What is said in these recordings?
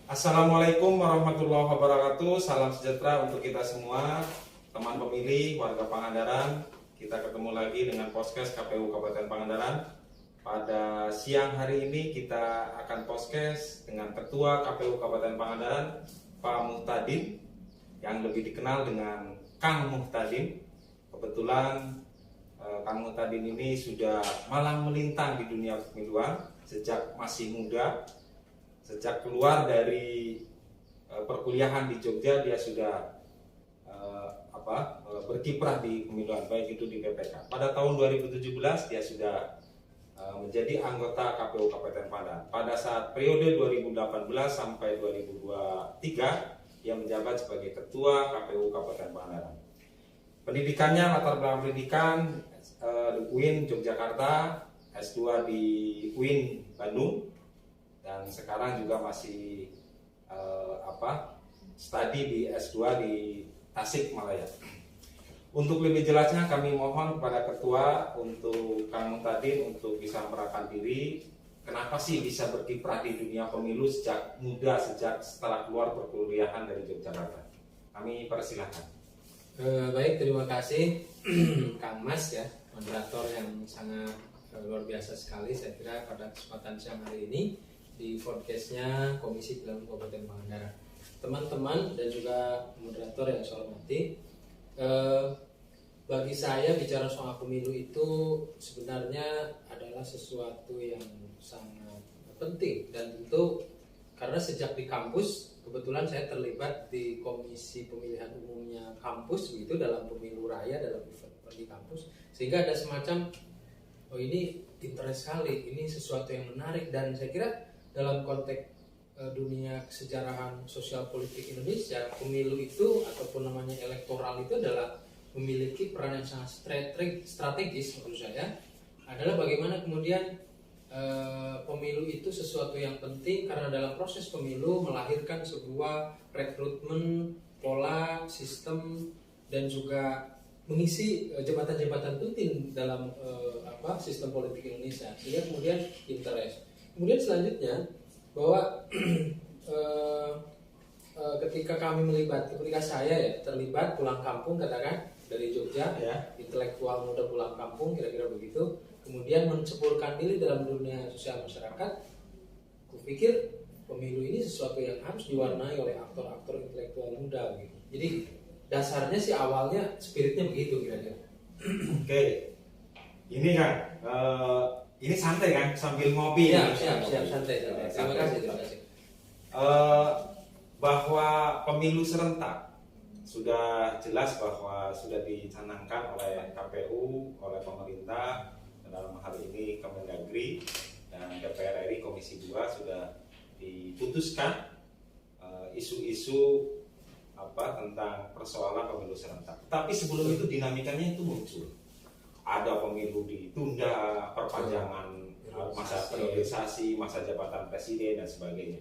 Assalamualaikum warahmatullahi wabarakatuh. Salam sejahtera untuk kita semua, teman pemilih, warga Pangandaran. Kita ketemu lagi dengan podcast KPU Kabupaten Pangandaran. Pada siang hari ini kita akan podcast dengan Ketua KPU Kabupaten Pangandaran, Pak Muhtadin, yang lebih dikenal dengan Kang Muhtadin. Kebetulan Kang Muhtadin ini sudah malang melintang di dunia kepemiluan sejak masih muda. Sejak keluar dari perkuliahan di Jogja, dia sudah berkiprah di kepemiluan, baik itu di PPK. Pada tahun 2017 dia sudah menjadi anggota KPU Kabupaten Pangandaran. Pada saat periode 2018 sampai 2023 dia menjabat sebagai Ketua KPU Kabupaten Pangandaran. Pendidikannya latar belakang pendidikan UIN Yogyakarta, S2 di UIN Bandung, dan sekarang juga masih studi di S2 di Tasikmalaya. Untuk lebih jelasnya kami mohon kepada Ketua untuk Kang Muhtadin untuk bisa merahkan diri. Kenapa sih bisa berkiprah di dunia pemilu sejak muda, sejak setelah keluar perkuliahan dari Yogyakarta? Kami persilahkan. Baik, terima kasih Kang Mas ya, moderator yang sangat luar biasa sekali saya kira pada kesempatan siang hari ini di podcastnya Komisi Pemilihan Kabupaten Pangandaran. Teman-teman dan juga moderator yang saya hormati, bagi saya bicara soal pemilu itu sebenarnya adalah sesuatu yang sangat penting, dan tentu karena sejak di kampus kebetulan saya terlibat di Komisi Pemilihan Umumnya kampus begitu, dalam pemilu raya, dalam event di kampus, sehingga ada semacam ini interest sekali, ini sesuatu yang menarik. Dan saya kira dalam konteks dunia kesejarahan sosial politik Indonesia, pemilu itu ataupun namanya elektoral itu adalah memiliki peran yang sangat strategis menurut saya, adalah bagaimana kemudian pemilu itu sesuatu yang penting, karena dalam proses pemilu melahirkan sebuah rekrutmen, pola, sistem, dan juga mengisi jabatan-jabatan penting dalam sistem politik Indonesia, sehingga kemudian interest. Kemudian selanjutnya bahwa ketika saya terlibat pulang kampung, katakan dari Jogja ya, intelektual muda pulang kampung kira-kira begitu, kemudian menceburkan diri dalam dunia sosial masyarakat, kupikir pemilu ini sesuatu yang harus diwarnai oleh aktor-aktor intelektual muda gitu. Jadi dasarnya sih awalnya spiritnya begitu kira-kira. Oke, ini kan ini santai kan, sambil ngopi. Siap, santai. Terima kasih. Bahwa pemilu serentak sudah jelas bahwa sudah dicanangkan oleh KPU, oleh pemerintah, dalam hal ini Kemendagri dan DPR RI Komisi 2 sudah diputuskan isu-isu tentang persoalan pemilu serentak. Tapi sebelum itu dinamikanya itu muncul. Ada pemilu ditunda, perpanjangan masa priorisasi, masa jabatan presiden dan sebagainya.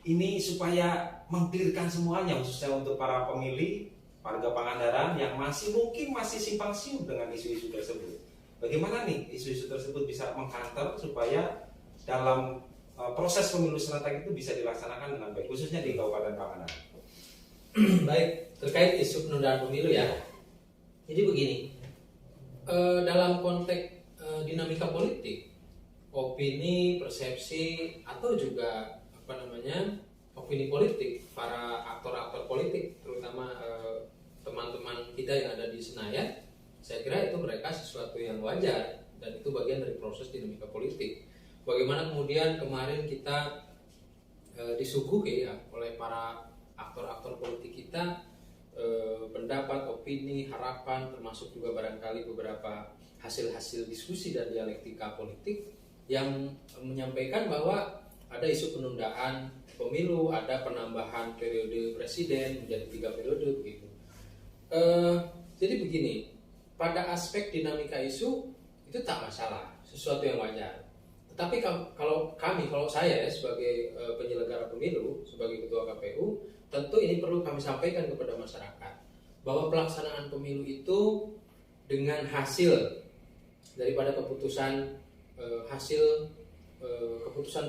Ini supaya mengklirkan semuanya, khususnya untuk para pemilih, warga Pangandaran yang masih simpang siur dengan isu-isu tersebut. Bagaimana nih isu-isu tersebut bisa mengkanter supaya dalam proses pemilu serentak itu bisa dilaksanakan dengan baik, khususnya di Kabupaten Pangandaran. Baik, terkait isu penundaan pemilu ya. Jadi begini. Dalam konteks dinamika politik, opini, persepsi, atau juga opini politik para aktor-aktor politik, terutama teman-teman kita yang ada di Senayan, saya kira itu mereka sesuatu yang wajar, dan itu bagian dari proses dinamika politik. Bagaimana kemudian kemarin kita disuguhi ya oleh para aktor-aktor politik kita, pendapat, opini, harapan, termasuk juga barangkali beberapa hasil-hasil diskusi dan dialektika politik yang menyampaikan bahwa ada isu penundaan pemilu, ada penambahan periode presiden menjadi 3 periode begitu. Jadi begini, pada aspek dinamika isu itu tak masalah, sesuatu yang wajar. Tetapi kalau saya sebagai penyelenggara pemilu, sebagai ketua KPU, tentu ini perlu kami sampaikan kepada masyarakat bahwa pelaksanaan pemilu itu dengan hasil daripada keputusan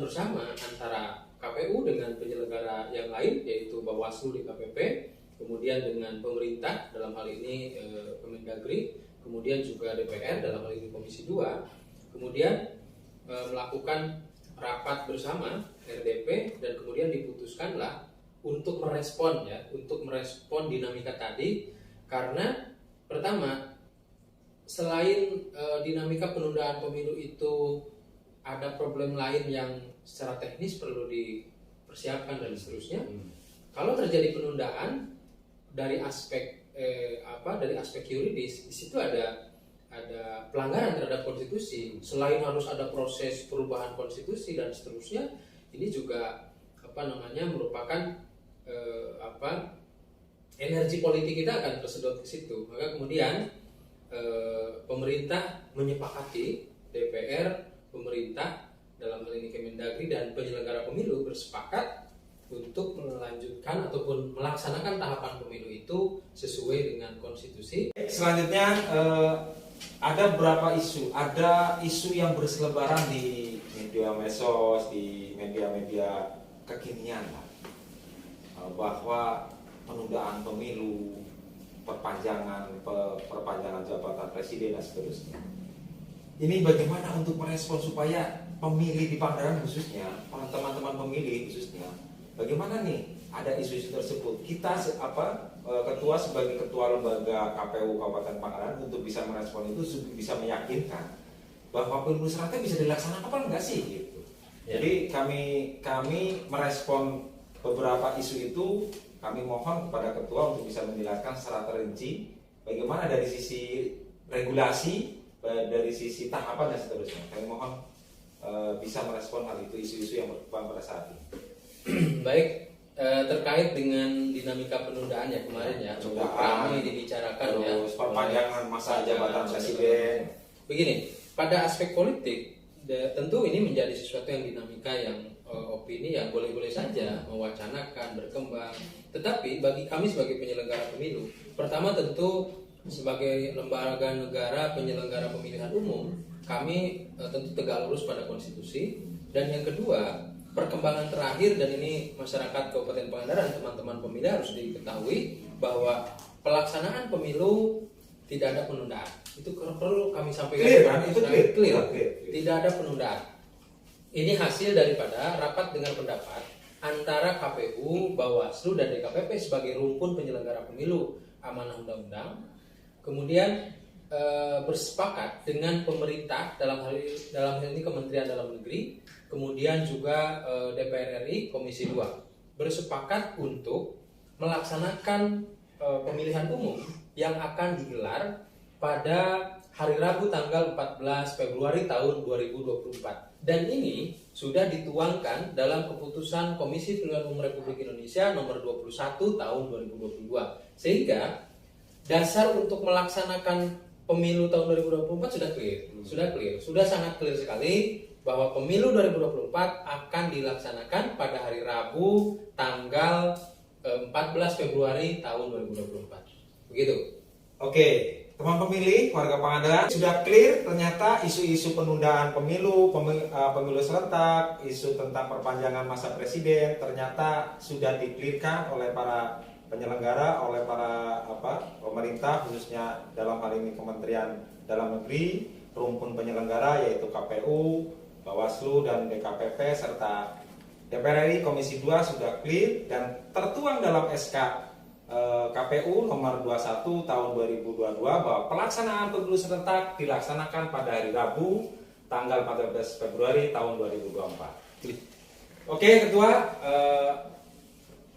bersama antara KPU dengan penyelenggara yang lain yaitu Bawaslu, DKPP, kemudian dengan pemerintah dalam hal ini Kemendagri, kemudian juga DPR dalam hal ini Komisi 2, kemudian melakukan rapat bersama RDP dan kemudian diputuskanlah untuk merespon dinamika tadi, karena pertama, selain dinamika penundaan pemilu itu ada problem lain yang secara teknis perlu dipersiapkan dan seterusnya. Kalau terjadi penundaan dari aspek yuridis, di situ ada pelanggaran terhadap konstitusi. Selain harus ada proses perubahan konstitusi dan seterusnya, ini juga merupakan energi politik kita akan tersedot ke situ. Maka kemudian pemerintah menyepakati, DPR, pemerintah dalam hal ini Kemendagri dan penyelenggara pemilu bersepakat untuk melanjutkan ataupun melaksanakan tahapan pemilu itu sesuai dengan konstitusi. Selanjutnya ada beberapa isu. Ada isu yang berselebaran di media medsos, di media-media kekinian lah, bahwa penundaan pemilu, perpanjangan jabatan presiden dan seterusnya. Ini bagaimana untuk merespon supaya pemilih di Pangandaran khususnya, teman-teman pemilih khususnya, bagaimana nih ada isu-isu tersebut? Kita ketua sebagai ketua lembaga KPU Kabupaten Pangandaran untuk bisa merespon itu, bisa meyakinkan bahwa pemilu serentak bisa dilaksanakan apa enggak sih gitu. Ya. Jadi kami merespon beberapa isu itu. Kami mohon kepada ketua untuk bisa menjelaskan secara terinci bagaimana dari sisi regulasi, dari sisi tahapan dan seterusnya. Kami mohon bisa merespon hal itu, isu-isu yang berkembang pada saat ini. Baik, terkait dengan dinamika penundaan ya kemarin ya, kami dibicarakan ya, perpanjangan masa jabatan presiden. Begini, pada aspek politik tentu ini menjadi sesuatu yang dinamika yang opini yang boleh-boleh saja mewacanakan, berkembang. Tetapi bagi kami sebagai penyelenggara pemilu, pertama tentu sebagai lembaga negara penyelenggara pemilihan umum, kami tentu tegak lurus pada konstitusi. Dan yang kedua, perkembangan terakhir, dan ini masyarakat Kabupaten Pangandaran, teman-teman pemilih harus diketahui bahwa pelaksanaan pemilu tidak ada penundaan. Itu perlu kami sampaikan. Clear. Tidak ada penundaan. Ini hasil daripada rapat dengan pendapat antara KPU, Bawaslu, dan DKPP sebagai rumpun penyelenggara pemilu amanah undang-undang. Kemudian bersepakat dengan pemerintah dalam hal ini Kementerian Dalam Negeri, kemudian juga DPR RI Komisi 2 bersepakat untuk melaksanakan pemilihan umum yang akan digelar pada hari Rabu tanggal 14 Februari tahun 2024. Dan ini sudah dituangkan dalam keputusan Komisi Pemilihan Umum Republik Indonesia nomor 21 tahun 2022. Sehingga dasar untuk melaksanakan pemilu tahun 2024 sudah clear. Sudah sangat clear sekali bahwa pemilu 2024 akan dilaksanakan pada hari Rabu tanggal 14 Februari tahun 2024. Begitu. Oke. Teman pemilih, warga Pangandaran, sudah clear ternyata isu-isu penundaan pemilu serentak, isu tentang perpanjangan masa presiden ternyata sudah diklirkan oleh para penyelenggara, oleh para pemerintah, khususnya dalam hal ini Kementerian Dalam Negeri, rumpun penyelenggara yaitu KPU, Bawaslu, dan DKPP serta DPR RI Komisi 2 sudah clear dan tertuang dalam SK KPU nomor 21 tahun 2022 bahwa pelaksanaan pemilu serentak dilaksanakan pada hari Rabu tanggal 14 Februari tahun 2024. Oke Ketua,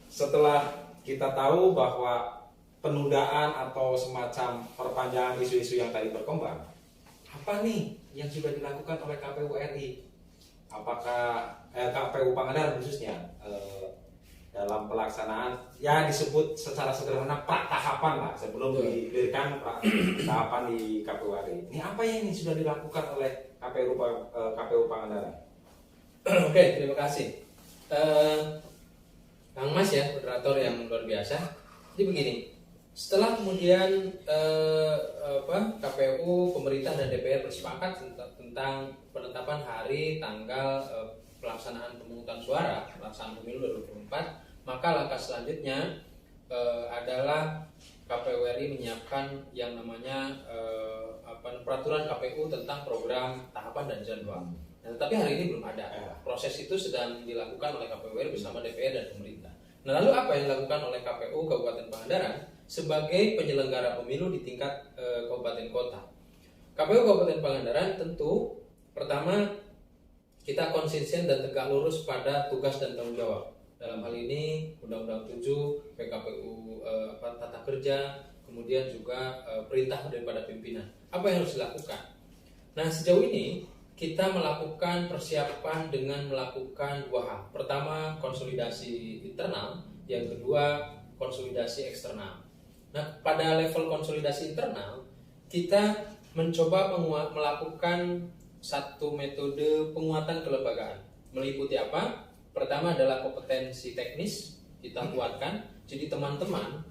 setelah kita tahu bahwa penundaan atau semacam perpanjangan isu-isu yang tadi berkembang, apa nih yang sudah dilakukan oleh KPU RI? Apakah KPU Pangandaran khususnya dalam pelaksanaan ya disebut secara sederhana tahapan lah sebelum dilahirkan tahapan di KPU RI. Ini apa yang ini sudah dilakukan oleh KPU Pangandaran? Oke, terima kasih. Kang Mas ya, moderator yang luar biasa. Jadi begini, setelah kemudian KPU, pemerintah dan DPR bersepakat tentang penetapan hari, tanggal pelaksanaan pemungutan suara, pelaksanaan pemilu 2024, maka langkah selanjutnya adalah KPU RI menyiapkan yang namanya peraturan KPU tentang program tahapan dan jadwal. Nah, tetapi hari ini belum ada. Proses itu sedang dilakukan oleh KPU RI bersama DPR dan pemerintah. Nah, lalu apa yang dilakukan oleh KPU Kabupaten Pangandaran sebagai penyelenggara pemilu di tingkat kabupaten kota? KPU Kabupaten Pangandaran tentu pertama kita konsisten dan tegak lurus pada tugas dan tanggung jawab. Dalam hal ini Undang-Undang 7, PKPU Tata Kerja, kemudian juga perintah daripada pimpinan. Apa yang harus dilakukan? Nah, sejauh ini kita melakukan persiapan dengan melakukan dua hal. Pertama, konsolidasi internal, yang kedua, konsolidasi eksternal. Nah, pada level konsolidasi internal, kita mencoba melakukan satu metode penguatan kelembagaan. Meliputi apa? Pertama adalah kompetensi teknis kita kuatkan. Jadi teman-teman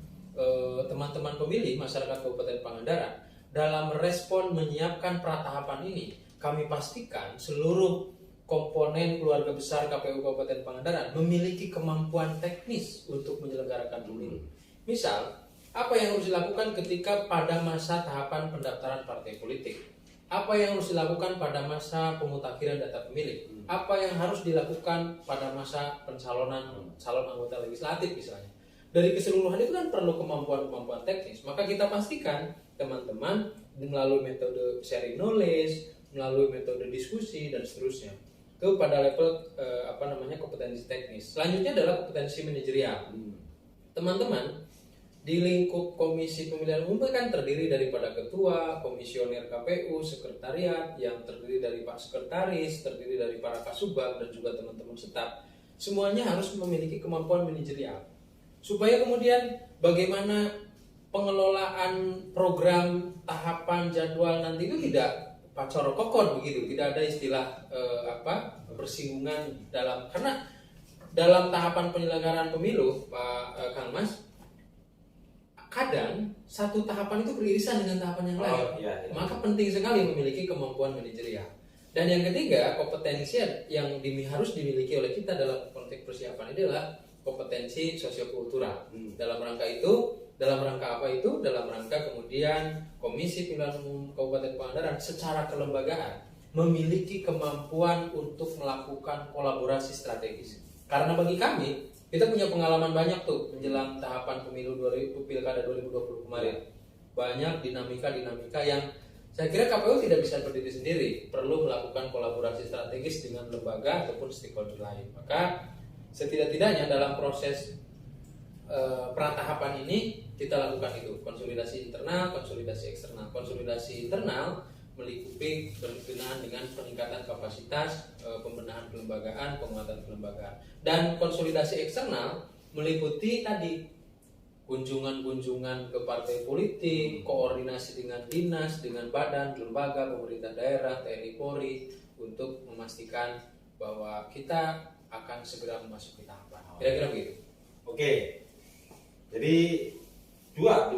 pemilih masyarakat Kabupaten Pangandaran dalam merespon menyiapkan pratahapan ini, kami pastikan seluruh komponen keluarga besar KPU Kabupaten Pangandaran memiliki kemampuan teknis untuk menyelenggarakan pemilu. Misal, apa yang harus dilakukan ketika pada masa tahapan pendaftaran partai politik? Apa yang harus dilakukan pada masa pemutakhiran data pemilih? Apa yang harus dilakukan pada masa pencalonan calon anggota legislatif misalnya? Dari keseluruhan itu kan perlu kemampuan-kemampuan teknis. Maka kita pastikan teman-teman melalui metode sharing knowledge, melalui metode diskusi dan seterusnya. Itu pada level kompetensi teknis. Selanjutnya adalah kompetensi manajerial. Teman-teman di lingkup Komisi Pemilihan Umum kan terdiri daripada ketua, komisioner KPU, sekretariat yang terdiri dari Pak Sekretaris, terdiri dari para kasubag dan juga teman-teman staf. Semuanya harus memiliki kemampuan manajerial. Supaya kemudian bagaimana pengelolaan program, tahapan, jadwal nanti itu tidak pacor kokor begitu, tidak ada istilah bersinggungan karena dalam tahapan penyelenggaraan pemilu, Pak Kang Mas, kadang satu tahapan itu beririsan dengan tahapan yang lain. Maka penting sekali memiliki kemampuan manajerial. Dan yang ketiga, kompetensi yang harus dimiliki oleh kita dalam konteks persiapan ini adalah kompetensi sosiokultural. Dalam rangka apa itu? Dalam rangka kemudian Komisi Pemilihan Umum Kabupaten Pangandaran secara kelembagaan memiliki kemampuan untuk melakukan kolaborasi strategis. Karena bagi kami, kita punya pengalaman banyak tuh menjelang tahapan pemilu Pilkada 2020 kemarin. Banyak dinamika-dinamika yang saya kira KPU tidak bisa berdiri sendiri, perlu melakukan kolaborasi strategis dengan lembaga ataupun stakeholder lain. Maka setidak-tidaknya dalam proses pratahapan ini kita lakukan itu, konsolidasi internal, konsolidasi eksternal. Konsolidasi internal meliputi berkenaan dengan peningkatan kapasitas, pembenahan kelembagaan, penguatan kelembagaan. Dan konsolidasi eksternal meliputi tadi kunjungan-kunjungan ke partai politik, koordinasi dengan dinas, dengan badan, lembaga, pemerintah daerah, TNI Polri untuk memastikan bahwa kita akan segera memasuki tahapan. Kira-kira begitu. Oke. Jadi dua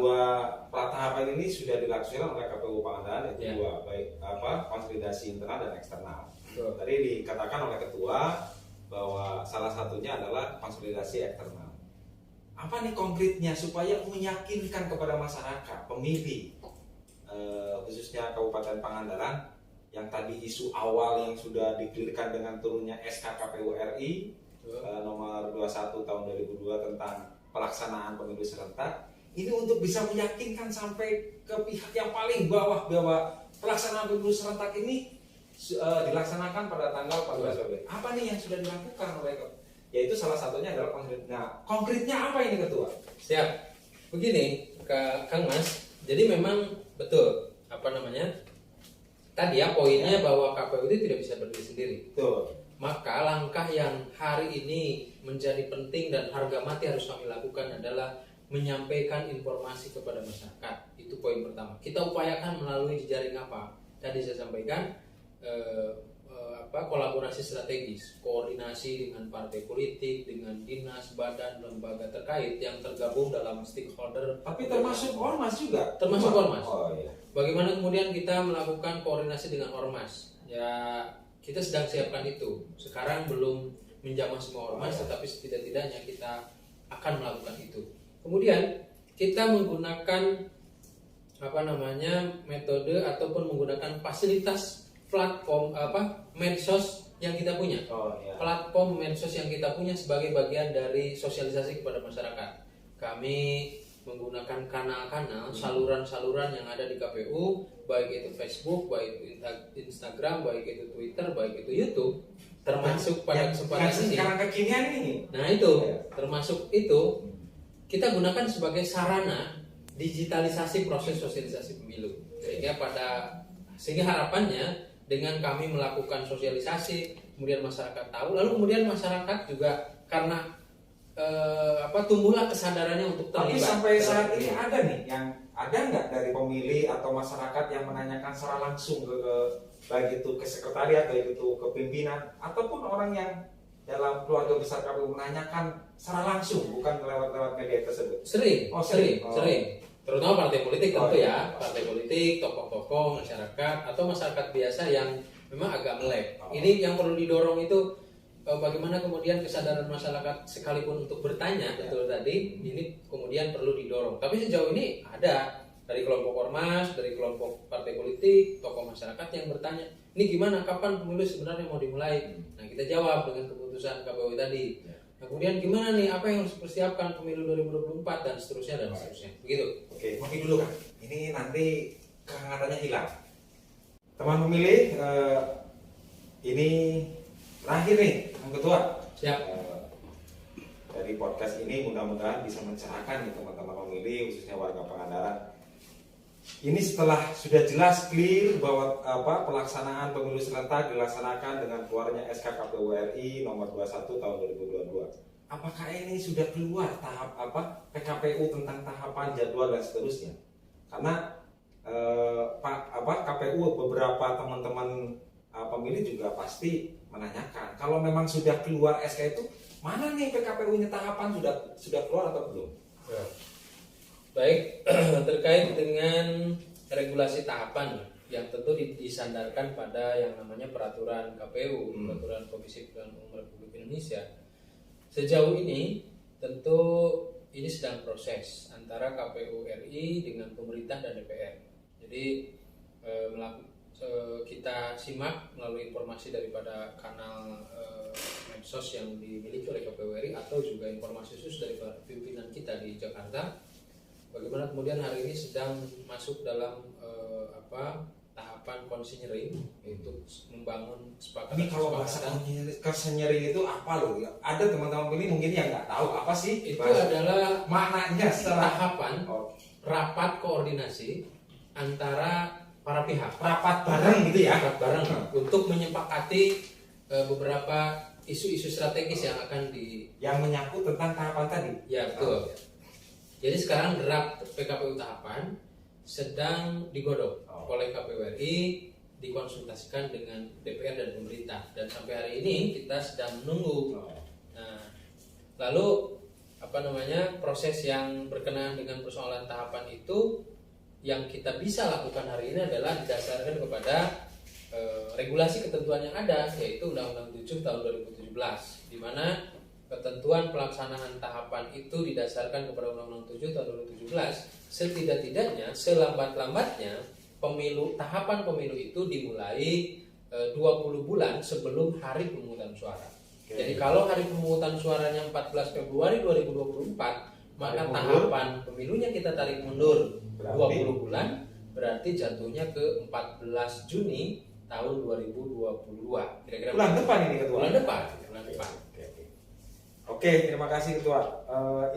pratahapan ini sudah dilaksanakan oleh KPU Pangandaran, yaitu dua, baik konsolidasi internal dan eksternal. Tadi dikatakan oleh ketua bahwa salah satunya adalah konsolidasi eksternal. Apa nih konkretnya supaya meyakinkan kepada masyarakat pemilih, khususnya Kabupaten Pangandaran, yang tadi isu awal yang sudah dikelirkan dengan turunnya SK KPU RI nomor 21 tahun 2002 tentang pelaksanaan pemilu serentak, ini untuk bisa meyakinkan sampai ke pihak yang paling bawah bahwa pelaksanaan pemilu serentak ini dilaksanakan pada tanggal 14 Februari. Apa nih yang sudah dilakukan oleh, yaitu salah satunya adalah konkretnya apa ini Ketua? Siap. Begini, Kang Mas. Jadi memang betul tadi ya poinnya bahwa KPU itu tidak bisa berdiri sendiri. Betul. Maka langkah yang hari ini menjadi penting dan harga mati harus kami lakukan adalah menyampaikan informasi kepada masyarakat. Itu poin pertama. Kita upayakan melalui jejaring apa? Tadi saya sampaikan kolaborasi strategis, koordinasi dengan partai politik, dengan dinas, badan, lembaga terkait yang tergabung dalam stakeholder. Tapi termasuk ormas juga. Termasuk ormas. Oh iya. Bagaimana kemudian kita melakukan koordinasi dengan ormas? Ya, kita sedang siapkan itu. Sekarang belum menjamah semua ormas, tetapi setidak-tidaknya kita akan melakukan itu. Kemudian kita menggunakan metode ataupun menggunakan fasilitas platform medsos yang kita punya. Platform medsos yang kita punya sebagai bagian dari sosialisasi kepada masyarakat. Kami menggunakan kanal-kanal, saluran-saluran yang ada di KPU, baik itu Facebook, baik itu Instagram, baik itu Twitter, baik itu YouTube, termasuk pada kesempatan ini. Sekarang kekinian ini. Nah itu, termasuk itu kita gunakan sebagai sarana digitalisasi proses sosialisasi pemilu. Sehingga harapannya dengan kami melakukan sosialisasi, kemudian masyarakat tahu, lalu kemudian masyarakat juga karena tumbuhlah kesadarannya untuk terlibat. Tapi sampai saat ini ada nih yang ada nggak dari pemilih atau masyarakat yang menanyakan secara langsung ke baik itu ke sekretariat, baik itu ke pimpinan, ataupun orang yang dalam keluarga besar KPU menanyakan secara langsung, bukan lewat media tersebut? Sering. Terutama partai politik tentu ya, partai politik, tokoh-tokoh, masyarakat atau masyarakat biasa yang memang agak melek. Ini yang perlu didorong itu bagaimana kemudian kesadaran masyarakat sekalipun untuk bertanya, betul tadi, ini kemudian perlu didorong. Tapi sejauh ini ada dari kelompok ormas, dari kelompok partai politik, tokoh masyarakat yang bertanya, ini gimana, kapan pemilu sebenarnya mau dimulai? Nah kita jawab dengan keputusan KPU tadi. Nah, kemudian gimana nih, apa yang harus dipersiapkan pemilu 2024 dan seterusnya dan seterusnya. Begitu. Oke, mungkin dulu kan. Ini nanti kehangatannya hilang. Teman pemilih, ini terakhir nih, Bang Ketua. Siap. Dari podcast ini mudah-mudahan bisa mencerahkan nih teman-teman pemilih, khususnya warga Pangandaran. Ini setelah sudah jelas clear bahwa pelaksanaan pemilu serentak dilaksanakan dengan keluarnya SK KPU RI nomor 21 tahun 2022. Apakah ini sudah keluar tahap PKPU tentang tahapan jadwal dan seterusnya? Karena KPU beberapa teman-teman pemilih juga pasti menanyakan kalau memang sudah keluar SK itu mana nih PKPU-nya tahapan sudah keluar atau belum? Baik, terkait dengan regulasi tahapan yang tentu disandarkan pada yang namanya peraturan KPU, peraturan Komisi Pemilihan Umum Republik Indonesia. Sejauh ini tentu ini sedang proses antara KPU RI dengan pemerintah dan DPR. Jadi kita simak melalui informasi daripada kanal medsos yang dimiliki oleh KPU RI atau juga informasi khusus dari pimpinan kita di Jakarta. Bagaimana kemudian hari ini sedang masuk dalam tahapan konsinyering, yaitu membangun kesepakatan. Ini kalau bahasa konsinyering itu apa loh? Ada teman-teman pilih mungkin yang nggak tahu apa sih? Itu adalah maknanya tahapan rapat koordinasi antara para pihak. Rapat bareng gitu ya? Rapat bareng untuk menyepakati beberapa isu-isu strategis yang akan yang menyangkut tentang tahapan tadi. Ya betul. Jadi sekarang draft PKPU tahapan sedang digodok oleh KPU RI, dikonsultasikan dengan DPR dan pemerintah, dan sampai hari ini kita sedang menunggu. Nah, lalu proses yang berkenaan dengan persoalan tahapan itu yang kita bisa lakukan hari ini adalah didasarkan kepada regulasi ketentuan yang ada, yaitu Undang-Undang 7 tahun 2017, di mana ketentuan pelaksanaan tahapan itu didasarkan kepada Undang-Undang 7 tahun 2017. Setidak-tidaknya, selambat-lambatnya tahapan pemilu itu dimulai 20 bulan sebelum hari pemungutan suara. Jadi kalau hari pemungutan suaranya 14 Februari 2024, maka tahapan pemilunya kita tarik mundur 20 bulan, berarti jatuhnya ke 14 Juni tahun 2022. Kira-kira bulan depan ini Ketua. Bulan depan. Oke, terima kasih Ketua.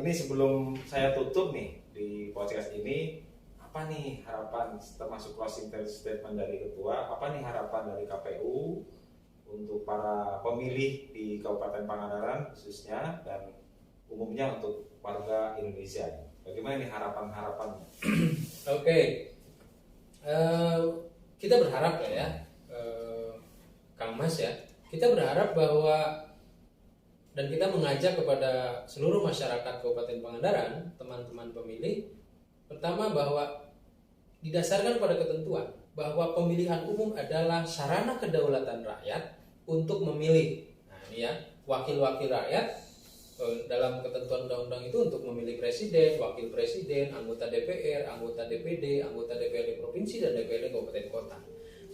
Ini sebelum saya tutup nih di podcast ini, apa nih harapan termasuk closing statement dari Ketua? Apa nih harapan dari KPU untuk para pemilih di Kabupaten Pangandaran khususnya dan umumnya untuk warga Indonesia? Bagaimana nih harapan-harapannya? Oke, kita berharap Kang Mas ya, kita berharap bahwa dan kita mengajak kepada seluruh masyarakat Kabupaten Pangandaran, teman-teman pemilih, pertama bahwa didasarkan pada ketentuan bahwa pemilihan umum adalah sarana kedaulatan rakyat untuk memilih. Nah, ini ya, wakil-wakil rakyat dalam ketentuan undang-undang itu untuk memilih presiden, wakil presiden, anggota DPR, anggota DPD, anggota DPRD provinsi dan DPRD kabupaten kota.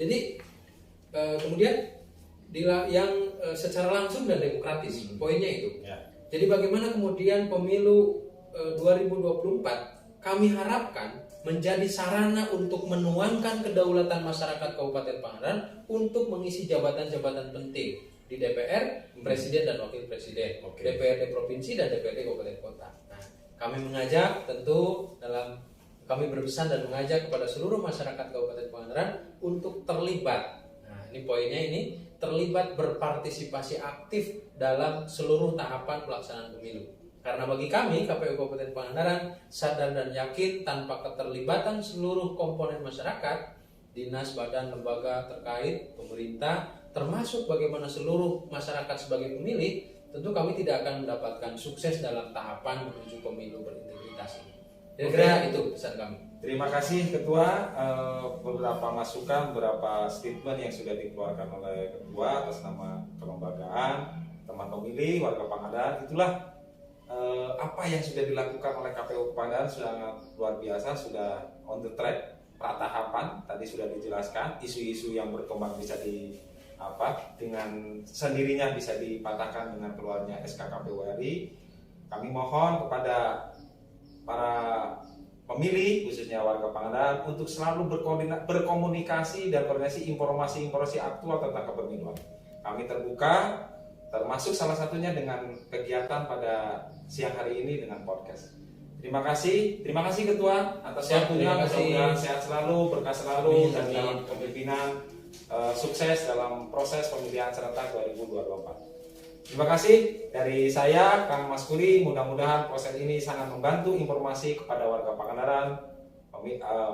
Jadi kemudian yang secara langsung dan demokratis, poinnya itu. Ya. Jadi bagaimana kemudian pemilu 2024 kami harapkan menjadi sarana untuk menuangkan kedaulatan masyarakat Kabupaten Pangandaran untuk mengisi jabatan-jabatan penting di DPR, Presiden dan Wakil Presiden, DPRD Provinsi dan DPRD Kabupaten Kota. Nah, kami mengajak kami berpesan dan mengajak kepada seluruh masyarakat Kabupaten Pangandaran untuk terlibat. Nah, ini poinnya ini, terlibat berpartisipasi aktif dalam seluruh tahapan pelaksanaan pemilu. Karena bagi kami KPU Kabupaten Pangandaran sadar dan yakin tanpa keterlibatan seluruh komponen masyarakat, dinas, badan, lembaga terkait, pemerintah, termasuk bagaimana seluruh masyarakat sebagai pemilih, tentu kami tidak akan mendapatkan sukses dalam tahapan menuju pemilu berintegritas ini. Kira-kira itu pesan kami. Terima kasih Ketua, beberapa masukan, beberapa statement yang sudah dikeluarkan oleh Ketua atas nama kelembagaan, teman pemilih, warga Pangandaran. Itulah apa yang sudah dilakukan oleh KPU Pangandaran sudah luar biasa, sudah on the track, pratahapan. Tadi sudah dijelaskan, isu-isu yang berkembang bisa dengan sendirinya bisa dipatahkan dengan keluarnya SK KPU RI. Kami mohon kepada para pemilih, khususnya warga Pangandaran, untuk selalu berkomunikasi dan koordinasi informasi aktual tentang kepemiluan. Kami terbuka, termasuk salah satunya dengan kegiatan pada siang hari ini dengan podcast. Terima kasih Ketua atas waktunya. Mudah-mudahan sehat selalu, berkah selalu, dan dalam kepemimpinan sukses dalam proses pemilihan serentak 2024. Terima kasih dari saya, Kang Mas Kuli. Mudah-mudahan proses ini sangat membantu informasi kepada warga Pangandaran,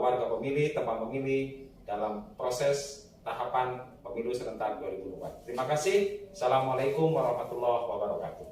warga pemilih, teman pemilih dalam proses tahapan pemilu serentak 2024. Terima kasih. Assalamualaikum warahmatullahi wabarakatuh.